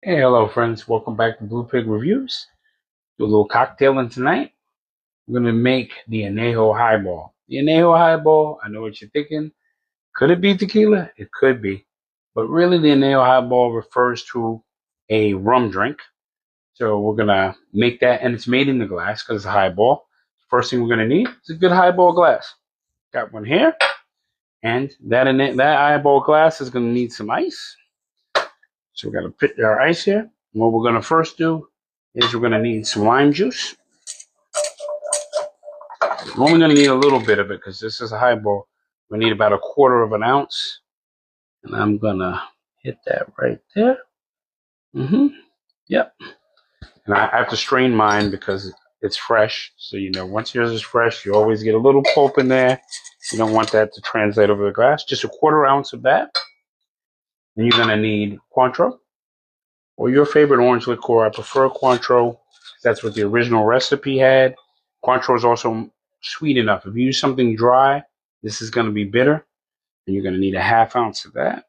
Hey, hello friends. Welcome back to Blue Pig Reviews. Do a little cocktailing tonight. We're going to make the Añejo Highball. The Añejo Highball, I know what you're thinking. Could it be tequila? It could be. But really the Añejo Highball refers to a rum drink. So we're going to make that, and it's made in the glass because it's a highball. First thing we're going to need is a good highball glass. Got one here. And that highball glass is going to need some ice. So we're going to put our ice here. And what we're going to first do is we're going to need some lime juice. We're only going to need a little bit of it because this is a highball. We need about 1/4 ounce. And I'm going to hit that right there. Yep. And I have to strain mine because it's fresh. So, you know, once yours is fresh, you always get a little pulp in there. You don't want that to translate over the glass. Just 1/4 ounce of that. And you're going to need Cointreau or your favorite orange liqueur. I prefer Cointreau. That's what the original recipe had. Cointreau is also sweet enough. If you use something dry, this is going to be bitter. And you're going to need 1/2 ounce of that.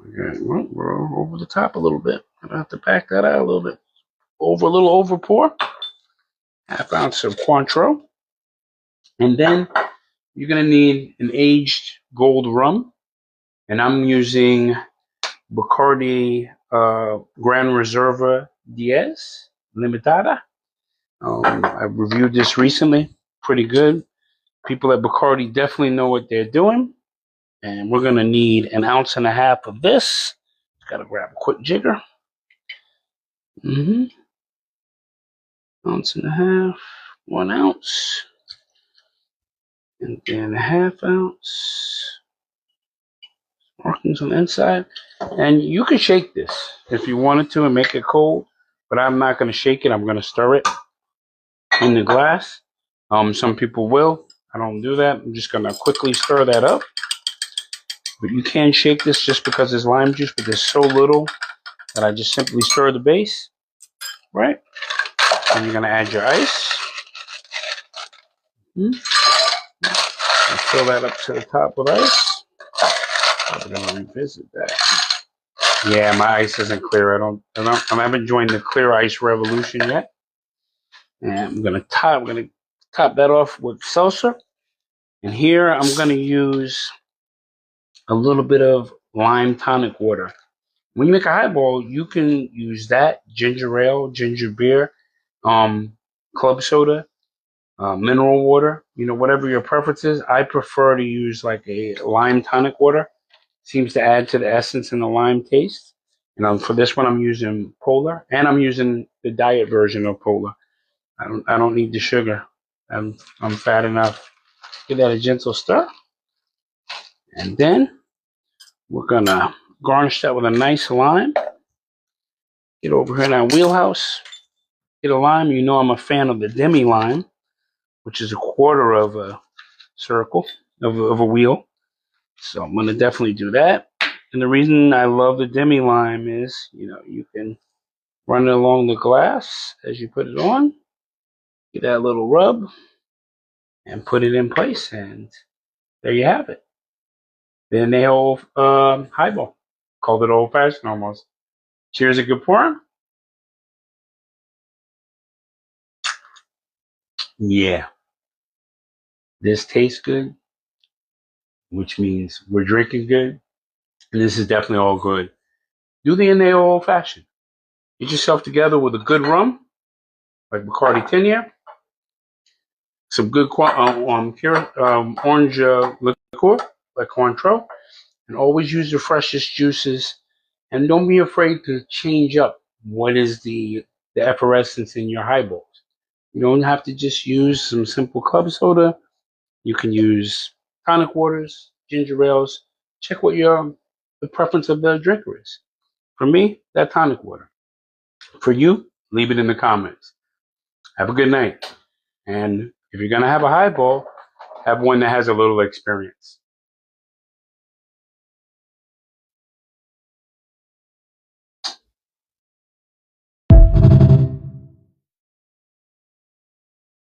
Okay, well, we're over the top a little bit. I'm going to have to back that out a little bit. A little over pour. 1/2 ounce of Cointreau. And then you're going to need an aged gold rum. And I'm using Bacardi Gran Reserva 10 Limitada. I reviewed this recently. Pretty good. People at Bacardi definitely know what they're doing. And we're going to need 1.5 ounces of this. Got to grab a quick jigger. 1.5 ounces, 1 ounce. And then 1/2 ounce. Markings on the inside. And you can shake this if you wanted to and make it cold. But I'm not going to shake it. I'm going to stir it in the glass. Some people will. I don't do that. I'm just going to quickly stir that up. But you can shake this just because there's lime juice, but there's so little that I just simply stir the base, right? And you're going to add your ice. And fill that up to the top with ice. We're going to revisit that. Yeah, my ice isn't clear. I haven't joined the clear ice revolution yet. And I'm going to top that off with seltzer. And here I'm going to use a little bit of lime tonic water. When you make a highball, you can use that, ginger ale, ginger beer, club soda, mineral water, you know, whatever your preference is. I prefer to use like a lime tonic water. Seems to add to the essence and the lime taste. And for this one, I'm using Polar, and I'm using the diet version of Polar. I don't need the sugar. I'm fat enough. Give that a gentle stir. And then we're gonna garnish that with a nice lime. Get over here in our wheelhouse. Get a lime. You know I'm a fan of the demi lime, which is 1/4 of a circle of a wheel. So I'm gonna definitely do that. And the reason I love the demi lime is, you know, you can run it along the glass as you put it on. Get that little rub and put it in place, and there you have it. The Añejo highball. Called it old fashioned almost. Cheers, a good pouring. Yeah, this tastes good, which means we're drinking good, and this is definitely all good. Do the Añejo old fashioned. Get yourself together with a good rum, like Bacardi 10, some good orange liqueur, like Cointreau, and always use the freshest juices. And don't be afraid to change up what is the effervescence in your highballs. You don't have to just use some simple club soda. You can use tonic waters, ginger ales. Check what the preference of the drinker is. For me, that tonic water. For you, leave it in the comments. Have a good night. And if you're going to have a highball, have one that has a little experience.